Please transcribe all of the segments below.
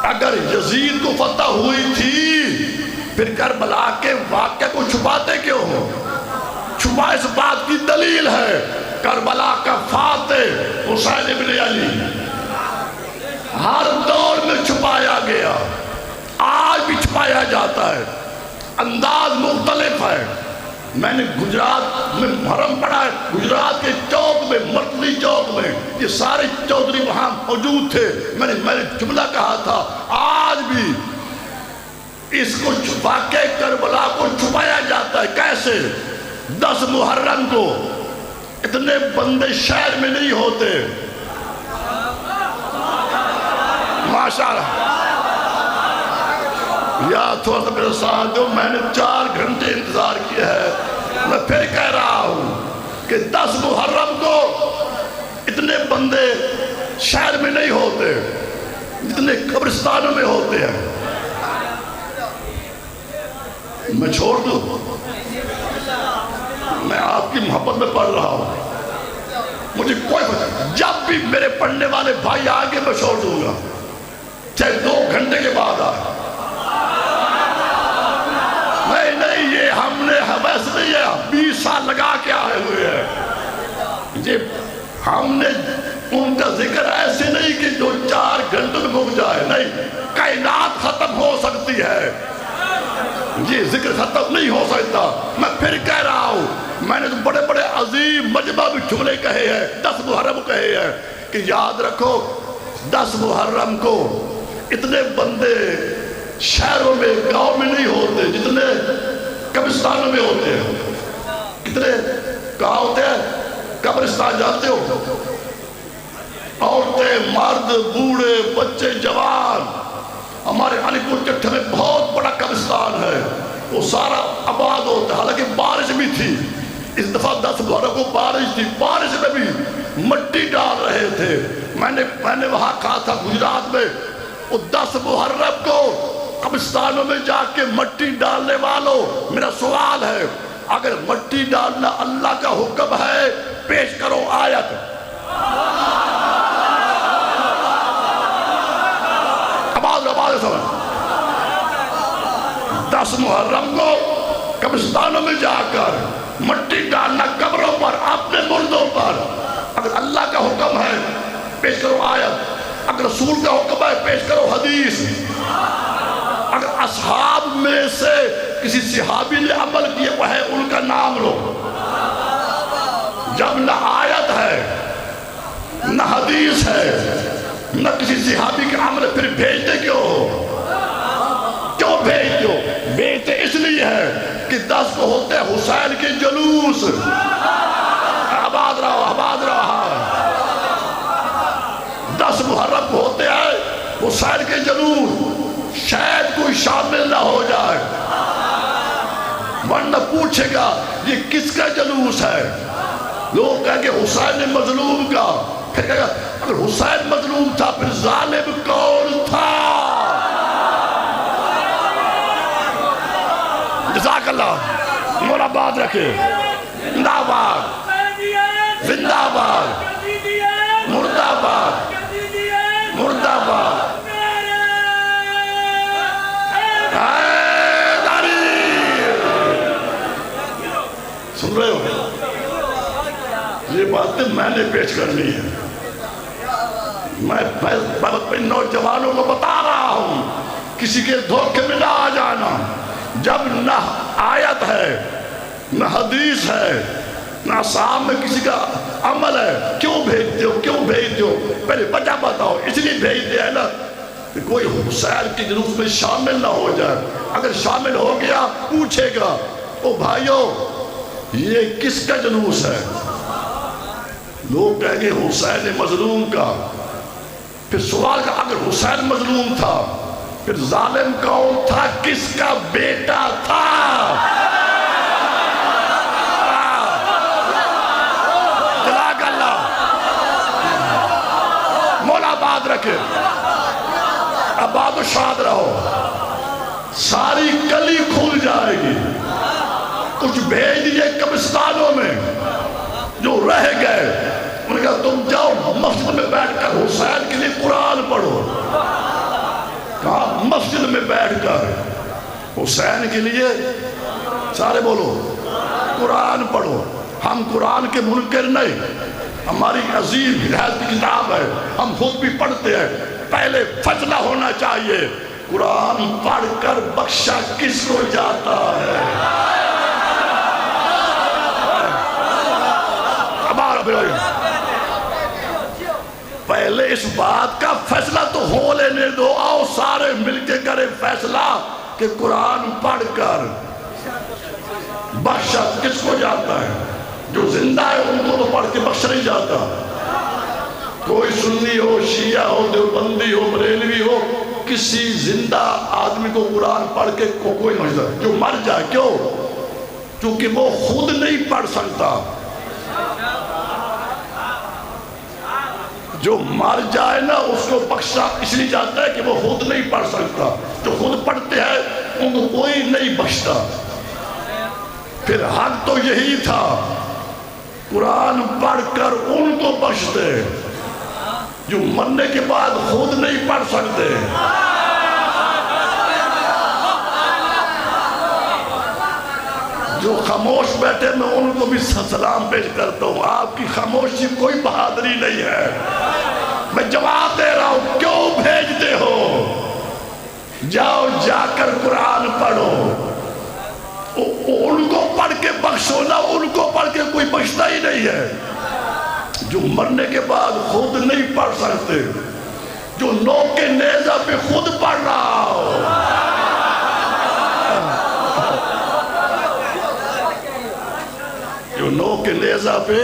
اگر یزید کو فتح ہوئی تھی پھر کربلا کے واقعے کو چھپاتے کیوں ہو؟ چھپا اس بات کی دلیل ہے کربلا کا فاتح حسین ابن علی ہر دور میں چھپایا گیا، آج بھی چھپایا جاتا ہے، انداز مختلف ہے۔ میں نے گجرات میں محرم پڑھا ہے، گجرات کے چوک میں، مرتلی چوک میں یہ سارے چودھری وہاں موجود تھے۔ میں نے جملہ کہا تھا آج بھی اس کو چھپا کے کربلا کو چھپایا جاتا ہے۔ کیسے؟ 10 محرم کو اتنے بندے شہر میں نہیں ہوتے، ماشاءاللہ۔ یا تھوڑا سا میرے ساتھ دو، میں نے 4 گھنٹے انتظار کیا ہے۔ میں پھر کہہ رہا ہوں کہ 10 محرم کو اتنے بندے شہر میں نہیں ہوتے جتنے قبرستانوں میں ہوتے ہیں۔ میں چھوڑ دوں؟ میں آپ کی محبت میں پڑھ رہا ہوں، مجھے کوئی پتہ، جب بھی میرے پڑھنے والے بھائی آگے میں چھوڑ دوں گا، چاہے 2 گھنٹے کے بعد آئے۔ نہیں یہ ہم نے ویسے نہیں ہے، 20 سال لگا کے آئے ہوئے ہیں۔ یہ ہم نے ان کا ذکر ایسے نہیں کہ جو 4 گھنٹوں میں مک جائے، نہیں، کائنات ختم ہو سکتی ہے، یہ ذکر ختم نہیں ہو سکتا۔ میں پھر کہہ رہا ہوں، میں نے تو بڑے بڑے عظیم مجمع بھی جملے کہے ہیں، 10 محرم کہے ہیں کہ یاد رکھو 10 محرم کو اتنے بندے شہروں میں، گاؤں میں نہیں ہوتے جتنے قبرستانوں میں ہوتے ہیں۔ کتنے کہاں ہوتے ہیں؟ قبرستان جانتے ہو؟ عورتیں، مرد، بوڑھے، بچے، جوان۔ ہمارے علی پور چٹھے میں بہت بڑا قبرستان ہے، وہ سارا آباد ہوتا ہے، حالانکہ بارش بھی تھی۔ اس دفعہ 10 محرم کو بارش تھی، بارش میں بھی مٹی ڈال رہے تھے۔ میں نے وہاں کہا تھا گجرات میں، وہ 10 محرم کو قبرستانوں میں جا کے مٹی ڈالنے والوں، میرا سوال ہے اگر مٹی ڈالنا اللہ کا حکم ہے، پیش کرو آیت۔ آواز سمجھ، 10 محرم کو قبرستانوں میں جا کر مٹی ڈالنا قبروں پر، اپنے مردوں پر، اگر اللہ کا حکم ہے پیش کرو آیت، اگر رسول کا حکم ہے پیش کرو حدیث۔ اگر اصحاب میں سے کسی صحابی نے عمل کیا وہ ہے ان کا نام لو۔ جب نہ آیت ہے نہ حدیث ہے نہ کسی صحابی کے عمل، پھر بھیجتے کیوں ہو؟ کیوں بھیجتے ہو؟ بھیجتے اس لیے ہے کہ 10 کو ہوتے ہیں حسین کے جلوس۔ آباد رہو، آباد رہو۔ 10 محرم کو ہوتے ہیں حسین کے جلوس، شاید کوئی شامل نہ ہو جائے، ورنہ پوچھے گا یہ کس کا جلوس ہے؟ لوگ کہیں گے حسین مظلوم کا، پھر کہے گا اگر حسین مظلوم تھا پھر ظالم کون تھا؟ جزاک اللہ، مولا باد رکھے، زندہ باد، زندہ باد، مردہ باد، مردہ باد۔ سن رہے ہو؟ یہ باتیں میں نے پیش کرنی ہے، میں اپنے نوجوانوں کو بتا رہا ہوں، کسی کے دھوکے میں نہ آ جانا۔ جب نہ آیت ہے نہ حدیث ہے نہ صاحب میں کسی کا عمل ہے، کیوں بھیجتے ہو؟ کیوں بھیجتے ہو؟ پہلے وجہ بتاؤ۔ اس لیے بھیجتے ہیں نا کہ کوئی حسین کے جلوس میں شامل نہ ہو جائے، اگر شامل ہو گیا پوچھے گا او بھائیو یہ کس کا جلوس ہے؟ لوگ کہیں گے حسین مظلوم کا، پھر سوال کا اگر حسین مظلوم تھا پھر ظالم کون تھا؟ کس کا بیٹا تھا؟ جزاک اللہ، مولا باد رکھے، آباد و شاد رہو۔ ساری گلی کھل جائے گی، کچھ بھیج دیجئے قبرستانوں میں، جو رہ گئے انہوں نے کہا تم جاؤ مسجد میں بیٹھ کر حسین کے لیے قرآن پڑھو۔ محفل میں بیٹھ کر حسین کے لیے سارے بولو قرآن پڑھو. ہم قرآن کے منکر نہیں، ہماری عظیم ہدایت کی کتاب ہے، ہم خود بھی پڑھتے ہیں. پہلے فیصلہ ہونا چاہیے قرآن پڑھ کر بخشا کس کو جاتا ہے. پہلے اس بات کا فیصلہ تو ہو لینے دو. آؤ سارے مل کے کریں فیصلہ کہ قرآن پڑھ کر بخشا کس کو جاتا ہے. جو زندہ ہے ان کو تو پڑھ کے بخش نہیں جاتا. کوئی سنی ہو، شیعہ ہو، دیوبندی ہو، بریلوی ہو، کسی زندہ آدمی کو قرآن پڑھ کے کوئی نہیں سکتا. جو مر جائے کیوں؟ کیونکہ وہ خود نہیں پڑھ سکتا. جو مر جائے نا اس کو بخشا اس لیے جاتا ہے کہ وہ خود نہیں پڑھ سکتا. جو خود پڑھتے ہیں ان کو کوئی نہیں بخشتا. پھر حق تو یہی تھا قرآن پڑھ کر ان کو بخشتے جو مرنے کے بعد خود نہیں پڑھ سکتے. جو خاموش بیٹھے میں ان کو بھی سلام پیش کرتا ہوں. آپ کی خاموشی کوئی بہادری نہیں ہے. میں جواب دے رہا ہوں کیوں بھیجتے ہو؟ جاؤ جا کر قرآن پڑھو. ان کو پڑھ کے بخشو نا. ان کو پڑھ کے کوئی بخشتا ہی نہیں ہے. جو مرنے کے بعد خود نہیں پڑھ سکتے، جو نوک کے نیزہ پہ خود پڑھ رہا ہو. جو نوک کے نیزہ پہ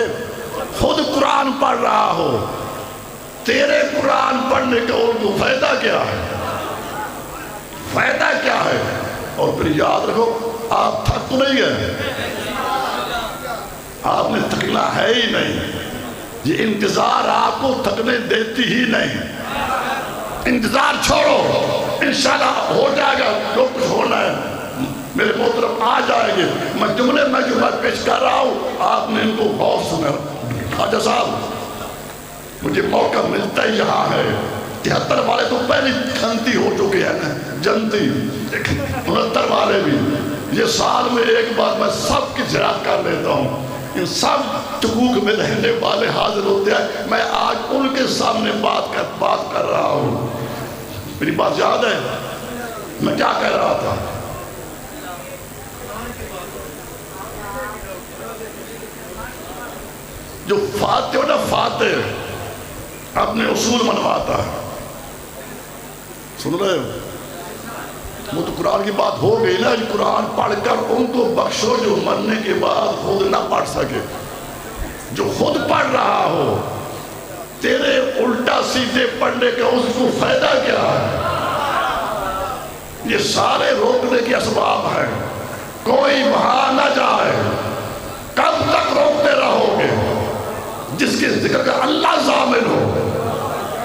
خود قرآن پڑھ رہا ہو. تیرے قرآن پڑھنے کا ان کو فائدہ کیا ہے؟ فائدہ کیا ہے؟ اور پھر یاد رکھو آپ تھک تو نہیں گئے. آپ نے تھکنا ہے ہی نہیں. یہ انتظار آپ کو تھکنے دیتی ہی نہیں. انتظار چھوڑو، انشاءاللہ ہو جائے گا. جو کچھ ہونا ہے میرے محترم آ جائیں گے. میں جملے میں جو بات پیش کر رہا ہوں آپ نے ان کو غور سنا. خواجہ صاحب مجھے موقع ملتا ہی یہاں ہے. 73 والے تو پہلی کھنتی ہو چکے ہیں نا، جنتی. 69 والے بھی. یہ سال میں ایک بار میں سب کی زیارت کر لیتا ہوں. ان سب چکوک میں رہنے والے حاضر ہوتے ہیں. میں آج ان کے سامنے بات کر رہا ہوں. میری بات یاد ہے میں کیا کہہ رہا تھا؟ جو فاتح ہو نا، فاتح اپنے اصول منواتا ہے. سن رہے ہو؟ وہ تو قرآن کی بات ہو گئی نا. قرآن پڑھ کر ان کو بخشو جو مرنے کے بعد خود نہ پڑھ سکے. جو خود پڑھ رہا ہو تیرے الٹا سیدھے پڑھنے کا اس کو فائدہ کیا ہے؟ یہ سارے روکنے کے اسباب ہیں. کوئی وہاں نہ جائے. کب تک روکتے رہو گے؟ جس کے ذکر کا اللہ ضامن ہو.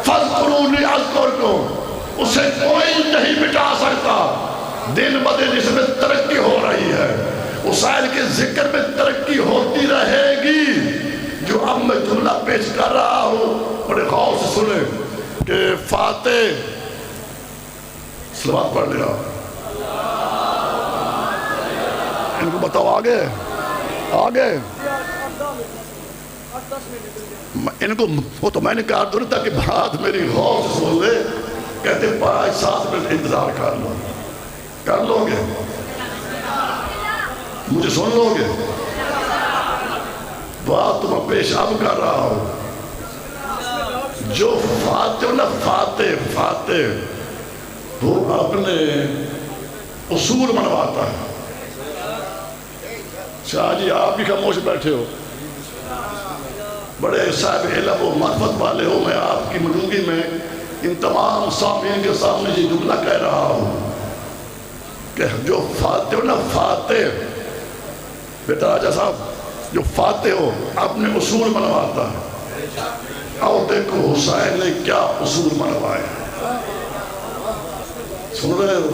فَاذْكُرُونِي أَذْكُرْكُمْ. اسے کوئی نہیں مٹا سکتا. دن بدن اس میں ترقی ہو رہی ہے. حسین کے ذکر میں ترقی ہوتی رہے گی. جو اب میں جملہ پیش کر رہا ہوں بڑے غور سے سنیں کہ فاتح صلوات پڑھ لیا. ان کو بتاؤ آگے آگے. ان کو وہ تو میں نے کہا دور تھا کہ بات میری غور سے سن لے. کہتے 5-7 منٹ انتظار کر لو گے. مجھے سن لو گے. بات تو میں پیش اب کر رہا ہوں. جو فاتح نا، فاتح وہ اپنے اصول منواتا ہے. شاہ جی آپ بھی خاموش بیٹھے ہو، بڑے صاحب علم و معرفت والے ہو. میں آپ کی موجودگی میں ان تمام سامعین کے سامنے یہ جملہ کہہ رہا ہوں کہ جو فاتح ہو نا، فاتح بیٹا راجہ صاحب، جو فاتح ہو اپنے اصول منواتا ہے. اور دیکھو حسین نے کیا اصول منوائے. سن رہے ہو؟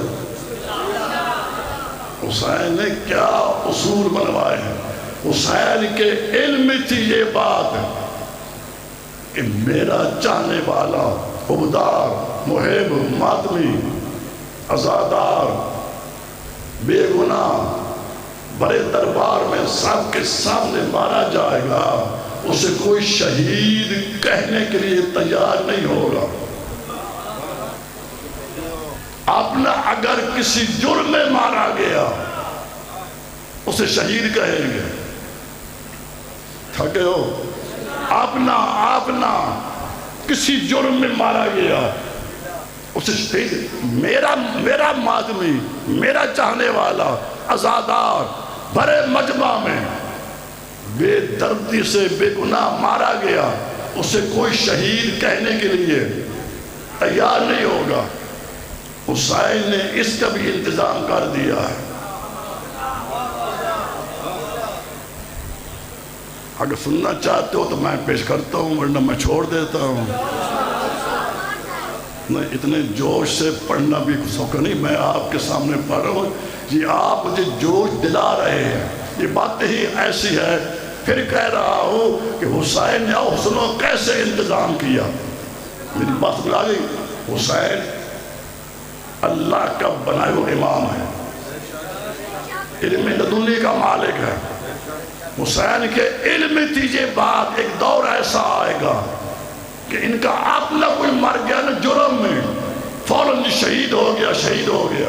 حسین نے کیا اصول منوائے ہیں. حسین کے علم میں تھی یہ بات کہ میرا چاہنے والا، عبدار، محب، ماتمی عزادار بے گناہ بڑے دربار میں سب کے سامنے مارا جائے گا، اسے کوئی شہید کہنے کے لیے تیار نہیں ہوگا۔ اپنا اگر کسی جرم میں مارا گیا اسے شہید کہیں گے۔ تھکے ہو؟ اپنا کسی جرم میں مارا گیا اسے شہید، میرا مادمی، میرا چاہنے والا عزادار بڑے مجمع میں بے دردی سے بے گناہ مارا گیا، اسے کوئی شہید کہنے کے لیے تیار نہیں ہوگا۔ حسین نے اس کا بھی انتظام کر دیا ہے۔ اگر سننا چاہتے ہو تو میں پیش کرتا ہوں، ورنہ میں چھوڑ دیتا ہوں۔ میں اتنے جوش سے پڑھنا بھی سوکھا نہیں، میں آپ کے سامنے پڑھ رہا ہوں، یہ آپ مجھے جوش دلا رہے ہیں، یہ باتیں ہی ایسی ہے۔ پھر کہہ رہا ہوں کہ حسین نے حسنوں کیسے انتظام کیا۔ میری بات سمجھ آ گئی؟ حسین اللہ کا بنائے ہوئے امام ہے، علم لدنی کا مالک ہے۔ حسین کے علم تیجے بعد ایک دور ایسا آئے گا کہ ان کا اپنا کوئی مر گیا نا جرم میں، فوراً شہید ہو گیا۔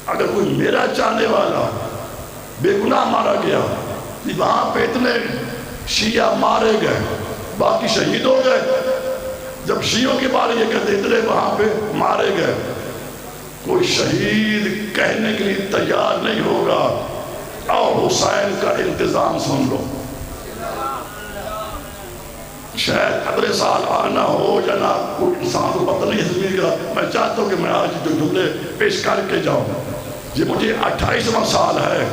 اگر کوئی میرا چاہنے والا بے گناہ مارا گیا، وہاں پہ اتنے شیعہ مارے گئے، باقی شہید ہو گئے۔ جب شیعوں کے بارے یہ کہتے اتنے وہاں پہ مارے گئے، کوئی شہید کہنے کے لیے تیار نہیں ہوگا۔ اور حسین کا انتظام سن لو، شاید اگلے سال آنا ہو یا نہ، کوئی انسان کو پتہ نہیں زمین کا۔ میں چاہتا ہوں کہ میں آج جو جملے پیش کر کے جاؤں، یہ مجھے 28واں سال ہے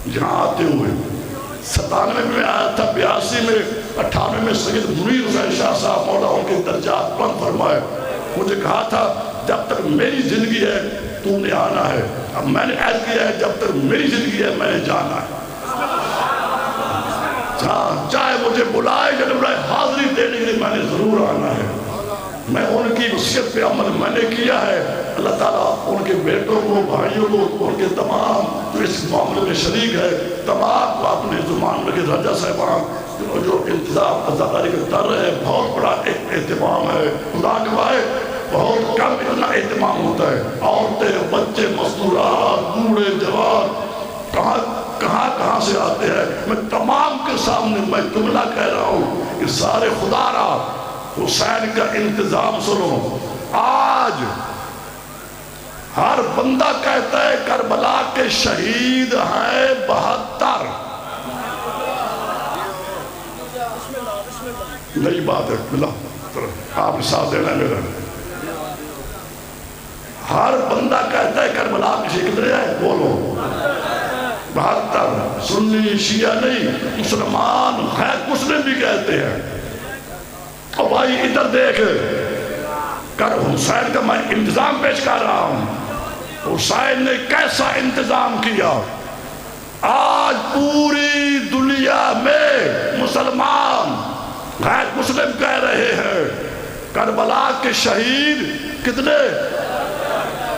یہاں آتے ہوئے۔ 97 میں آیا تھا، 82 میں، 98 میں سید منیر حسین شاہ صاحب مولا ان کے درجات بلند فرمائے، مجھے کہا تھا جب تک میری زندگی ہے تو نے آنا ہے۔ اب میں نے عہد کیا ہے جب تک میری زندگی ہے میں نے جانا ہے، چاہے مجھے بلائے یا نہ بلائے، حاضری دینے کے لیے میں نے ضرور آنا ہے۔ میں ان کی وصیت پہ عمل میں نے کیا ہے۔ اللہ تعالیٰ ان کے بیٹوں کو، بھائیوں کو، ان کے تمام جو اس معاملے میں شریک ہے، تمام کو اپنے زمان میں راجہ صاحبان جو انتظام عزاداری کے کر رہے ہیں، بہت بڑا اہتمام ہے۔ خدا گواہ بہت کم اتنا اہتمام ہوتا ہے۔ عورتیں، بچے، مستورات، بوڑھے، جوان کہاں سے آتے ہیں۔ میں تمام کے سامنے میں جملہ کہہ رہا ہوں کہ سارے خدا را حسین کا انتظام سنو۔ آج ہر بندہ کہتا ہے کربلا کے شہید ہیں 72۔ نئی بات ہے، ملا آپ نے ساتھ دینا ہے میرا۔ ہر بندہ کہتا ہے کربلا کے شہید کتنے ہیں؟ بولو 72۔ سنی شیعہ نہیں، مسلمان ہے، مسلم بھی کہتے ہیں۔ اور بھائی ادھر دیکھ کر حسین کا میں انتظام پیش کر رہا ہوں۔ حسین نے کیسا انتظام کیا۔ آج پوری دنیا میں مسلمان غیر مسلم کہہ رہے ہیں کربلا کے شہید کتنے؟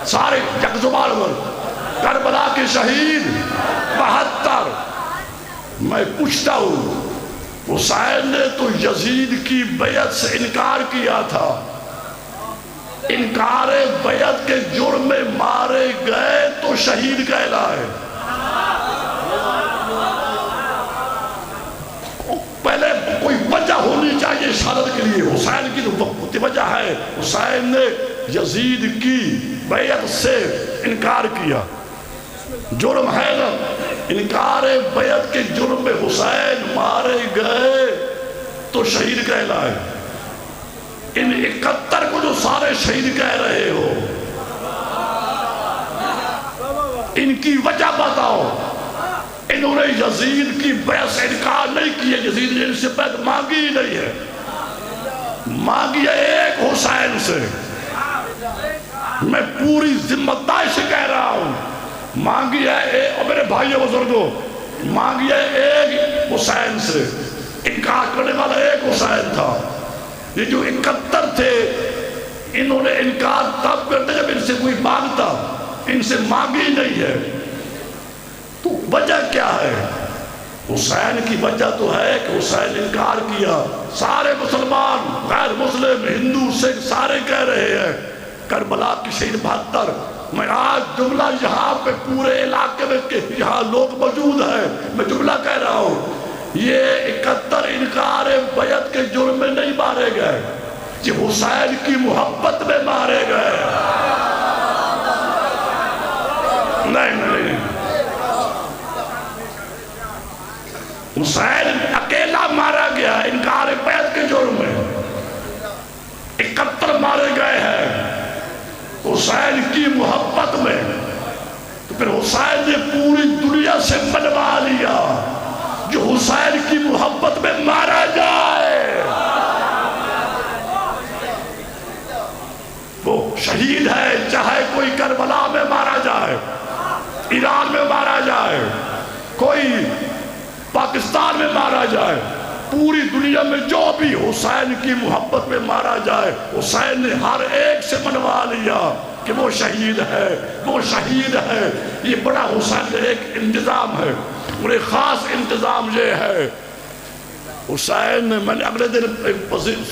سارے یک زبان پر کربلا کے شہید 72۔ میں پوچھتا ہوں حسین نے تو یزید کی بیعت سے انکار کیا تھا، انکار بیعت کے جرم میں مارے گئے تو شہید کہلائے۔ پہلے کوئی وجہ ہونی چاہیے شہادت کے لیے۔ حسین کی تو وجہ ہے، حسین نے یزید کی بیعت سے انکار کیا، جرم ہے نا۔ انکار بیعت کے جرم میں حسین مارے گئے تو شہید کہلائے۔ ان 71 کو جو سارے شہید کہہ رہے ہو، ان کی وجہ بتاؤ۔ انہوں نے یزید کی بیعت سے انکار نہیں کیا، یزید نے ان سے بیعت مانگی ہی نہیں ہے، مانگی ہے ایک حسین سے۔ میں پوری ذمہ داری سے کہہ رہا ہوں، مانگی ہے اور میرے بھائی بزرگوں، مانگی ہے ایک حسین سے۔ انکار کرنے والا ایک حسین تھا۔ یہ جو 71 تھے انہوں نے انکار تب کرتے جب ان سے کوئی مانگتا، ان سے مانگی نہیں ہے، تو وجہ کیا ہے؟ حسین کی وجہ تو ہے کہ حسین انکار کیا. سارے مسلمان، غیر مسلم، ہندو، سکھ سارے کہہ رہے ہیں کربلا کی شہید 72. میں آج جملہ یہاں پہ پورے علاقے میں یہاں لوگ موجود ہیں، میں جملہ کہہ رہا ہوں، یہ 71 انکار بیعت کے جرم میں نہیں مارے گئے، یہ حسین کی محبت میں مارے گئے. نہیں، حسین اکیلا مارا گیا انکار بیعت کے جرم میں. 71 مارے گئے ہیں حسین کی محبت میں. تو پھر حسین نے پوری دنیا سے منوا لیا جو حسین کی محبت میں مارا جائے وہ شہید ہے، چاہے کوئی کربلا میں مارا جائے، ایران میں مارا جائے، کوئی پاکستان میں مارا جائے، پوری دنیا میں جو بھی حسین کی محبت میں مارا جائے، حسین نے ہر ایک سے منوا لیا کہ وہ شہید ہے، وہ شہید ہے. یہ بڑا حسین کا ایک انتظام ہے، اور ایک خاص انتظام یہ ہے. حسین نے، میں نے اگلے دن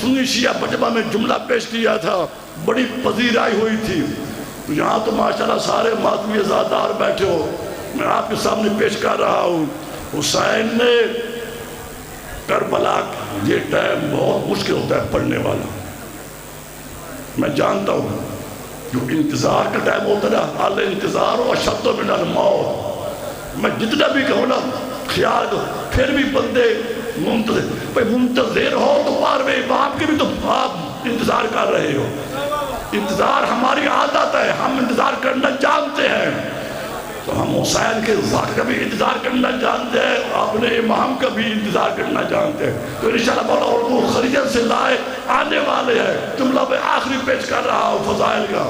سنی شیعہ مجمع میں جملہ پیش کیا تھا، بڑی پذیرائی ہوئی تھی. یہاں تو ماشاءاللہ سارے ماتمی ازادار بیٹھے ہو، میں آپ کے سامنے پیش کر رہا ہوں. حسین نے کربلا، یہ ٹائم بہت مشکل ہوتا ہے پڑھنے والا، میں جانتا ہوں، جو انتظار کا ٹائم ہوتا ہے نا، الانتظار اشد من الموت. میں جتنا بھی کہوں نا خیال دو، پھر بھی بندے منتظر ہو تو بارہویں امام کے بھی تو آپ انتظار کر رہے ہو. انتظار ہماری عادت ہے، ہم انتظار کرنا جانتے ہیں. تو ہم حسین کے ذات کا بھی انتظار کرنا جانتے ہیں، اپنے امام کا بھی انتظار کرنا جانتے ہیں. تو انشاءاللہ مولا اردو خریت سے لائے آنے والے ہیں. جملہ میں آخری پیش کر رہا ہوں فضائل کا،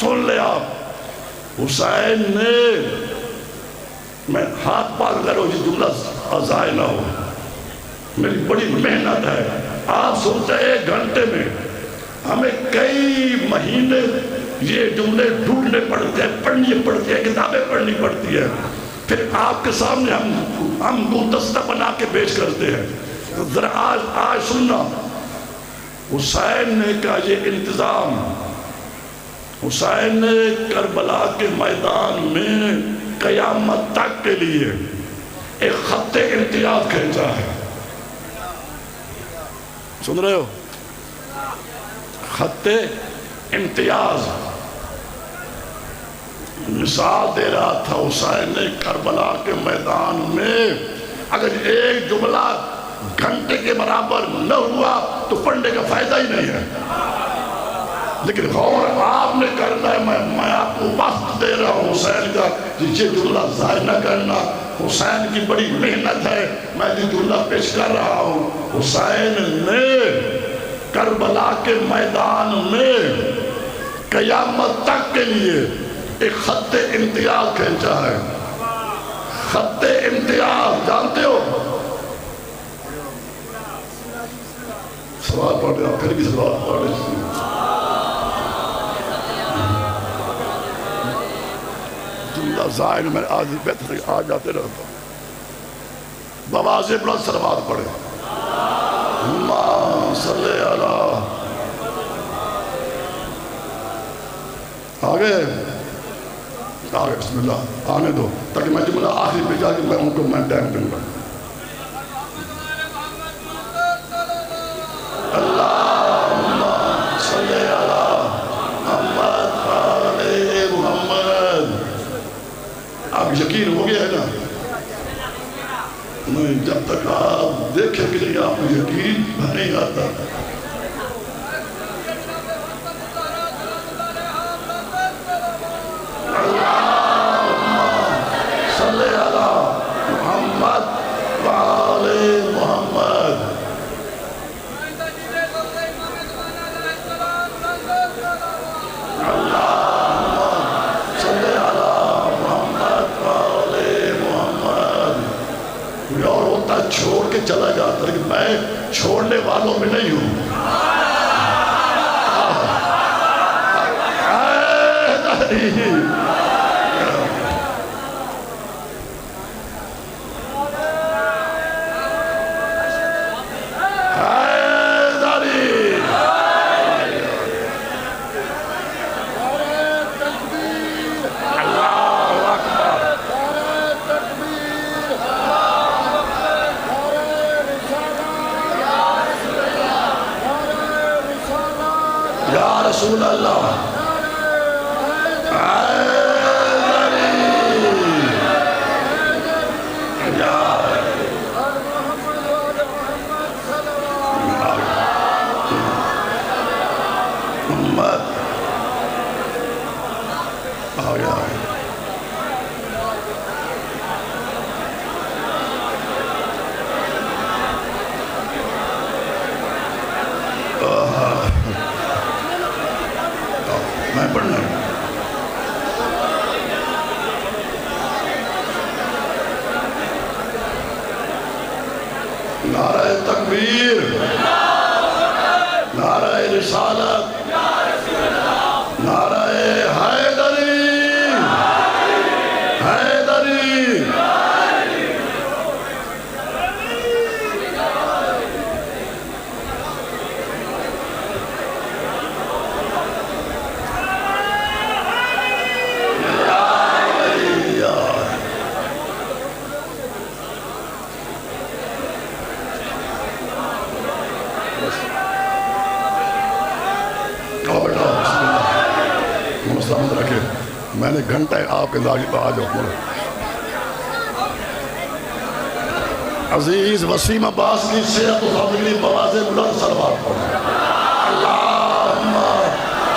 سن لے آپ. حسین نے، میں ہاتھ پاک کرو یہ جملہ ضائع نہ ہو، میری بڑی محنت ہے. آپ سوچتے ہیں 1 گھنٹے میں ہمیں کئی مہینے یہ جملے ڈھونڈنے پڑتے ہیں، پڑھنی پڑتی ہیں، کتابیں پڑھنی پڑتی ہیں، پھر آپ کے سامنے ہم گلدستہ بنا کے پیش کرتے ہیں. ذرا آج سننا، حسین نے کہا یہ انتظام، حسین نے کربلا کے میدان میں قیامت تک کے لیے ایک خط امتیاز کھینچا ہے. سن رہے ہو؟ خط امتیاز. مثال دے رہا تھا حسین نے کربلا کے میدان میں، اگر ایک جملہ گھنٹے کے برابر نہ ہوا تو پڑھنے کا فائدہ ہی نہیں ہے. لیکن غور آپ نے کرنا ہے، میں آپ کو وقت دے رہا ہوں حسین کا، یہ جملہ ضائع نہ کرنا. حسین کی بڑی محنت ہے، میں یہ جملہ پیش کر رہا ہوں. حسین نے کربلا کے میدان میں قیامت تک کے لیے ایک خط امتیاز کھینچا ہے. خط امتیاز جانتے ہو؟ سوال پڑھ رہے، پھر بھی سوال پڑھ رہے. جملہ ظاہر میں آج بہتر آ جاتے رہتا ہوں. بواز بلند صلوات پڑھے. اللہم صلی اللہ. آگے بسم اللہ آنے دو تاکہ میں جملہ آخری پہ جا کے میں ان کو میں ٹائم دوں گا. اللہم صلی اللہ محمد علی محمد. آپ یقین ہو گیا ہے نا؟ نہیں، جب تک آپ دیکھیں کہ نہیں آپ کو یقین نہیں آتا. چھوڑ کے چلا جاتا، لیکن میں چھوڑنے والوں میں نہیں ہوں. حیدری یا رسول اللہ محمد آ گیا میں پڑھنا نعرہ تکبیر نعرہ رسالت نعرہ حیدری حیدری سلامت رکھے میں نے گھنٹہ آپ کے داغی پہ آ جاؤ عزیز وسیم عباس کی صحت و زندگی بواز بلند صلوات پڑھیں اللہم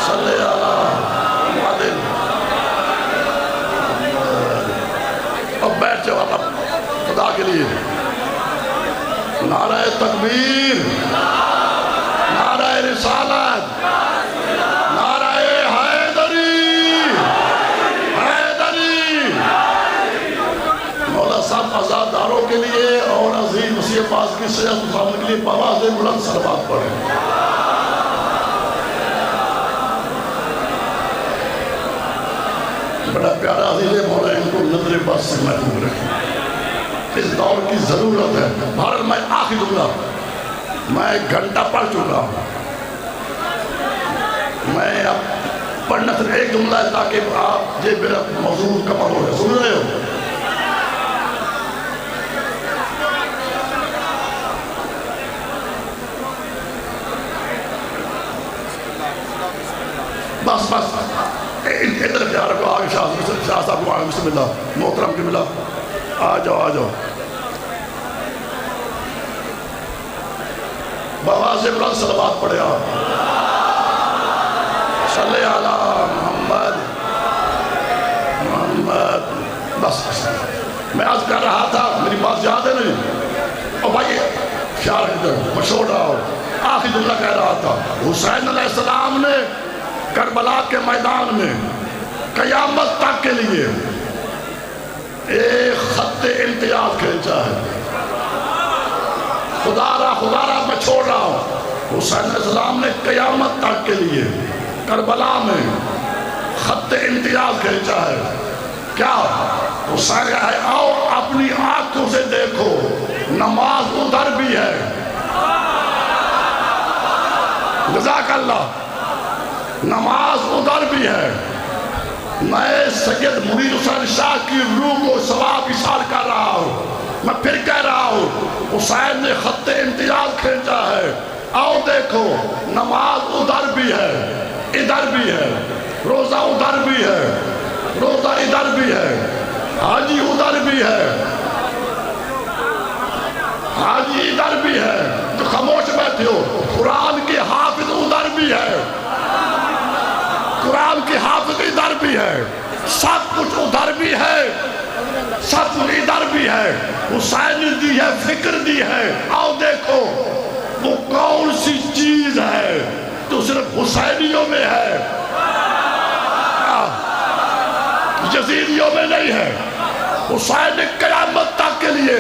صلی علی محمد اب بیٹھ جاؤ آپ خدا کے لیے نعرہ تکبیر نعرہ رسالت آزاداروں کے لیے اور عظیم مسیح پاس کی صحت و سلامت کے لیے بواز بلند صلوات پڑھیں بڑا پیارا عزیز مولا ان کو نظر بس سے محفوظ رکھیں اس دور کی ضرورت ہے بھارت میں آخری جملہ میں ایک گھنٹہ پڑھ چکا ہوں میں اب پڑھنا صرف ایک جملہ ہے تاکہ آپ یہ میرا موضوع کمل ہو جائے سن رہے ہو بس بس ادھر پیارا کو آگے شاہ صاحب کو آگے بسم اللہ محترم کی ملا آ جاؤ بواز بلند صلوات پڑھے آپ صلی علی محمد بس میں آج کر رہا تھا میری بات یاد ہے نہیں اور بھائی خیال رکھتے میں چھوڑ رہا ہوں آخری جملہ کہہ رہا تھا حسین علیہ السلام نے کربلا کے میدان میں قیامت تک کے لیے ایک خط امتیاز کھینچا ہے خدا را میں چھوڑ رہا ہوں حسین علیہ السلام نے قیامت تک کے لیے کربلا میں خط امتیاز کھینچا ہے کیا حسین کہا ہے آؤ اپنی آنکھوں سے دیکھو نماز ادھر بھی ہے جزاک اللہ نماز ادھر بھی ہے میں سید مرید حسین شاہ کی روح کو ثواب اشار کر رہا ہوں میں پھر کہہ رہا ہوں حسین نے خط امتیاز کھینچا ہے آؤ دیکھو نماز ادھر بھی ہے ادھر بھی ہے روزہ ادھر بھی ہے روزہ ادھر بھی ہے حاجی ادھر بھی ہے حاجی ادھر بھی ہے تو خاموش بیٹھے ہو قرآن کے حافظ ادھر بھی ہے قرآن کی حافظ ادھر بھی ہے سب کچھ ادھر بھی ہے سب کچھ ادھر بھی ہے حسین دی ہے فکر دی ہے آؤ دیکھو وہ کون سی چیز ہے تو صرف حسینیوں میں ہے یزیدیوں میں نہیں ہے حسین نے قیامت تک کے لیے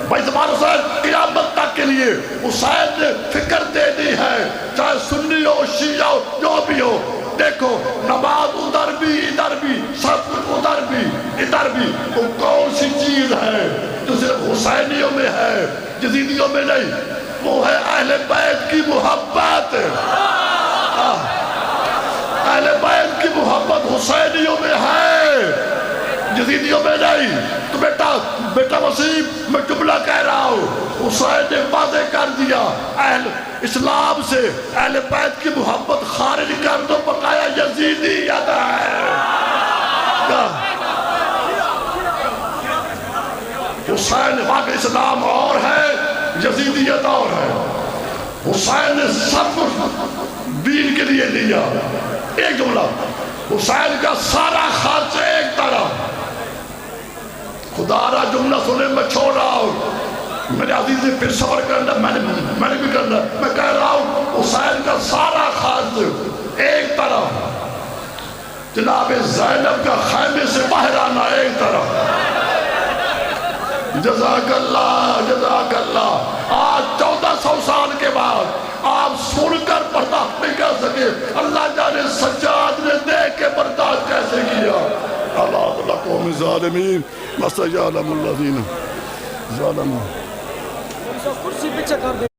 بھائی زمان حسین قیامت تک کے لیے حسین نے فکر دے دی ہے چاہے سنی ہو شیعہ ہو جو بھی ہو دیکھو نماز ادھر بھی ادھر بھی سب کچھ ادھر بھی ادھر بھی، وہ کون سی چیز ہے جو صرف حسینیوں میں ہے یزیدیوں میں نہیں؟ وہ ہے اہل بیت کی محبت۔ اہل بیت کی محبت حسینیوں میں ہے یزیدیوں میں نہیں۔ تو بیٹا وسیم میں جملہ کہہ رہا ہوں، حسین نے واضح کر دیا اہل اسلام سے اہل بیت کی محبت خارج کر دو، بقایا یزیدیت ہے۔ حسین واقع اسلام اور ہے، یزیدیت اور ہے۔ حسین نے سب کچھ دین کے لیے دیا۔ ایک جملہ، حسین کا سارا خرچ ایک طرف، خدا را جملہ سنے میں چھوڑ رہا ہوں، میرے عزیز نے پھر صبر کرنا، میں نے بھی کرنا، میں کہہ رہا ہوں حسین کا سارا خرچ ایک طرف، جناب زینب کا خیمے سے باہر آنا ایک طرف۔ جزاک اللہ جزاک اللہ۔ آج 1400 سال کے بعد آپ سن کر برداشت نہیں کر سکے، اللہ جانے سجاد نے دیکھ کے برداشت کیسے کیا۔ اللہ لقوم ظالمین وَسَيَعْلَمُ الَّذِينَ ظَلَمُوا۔ کرسی پیچھے کر دے۔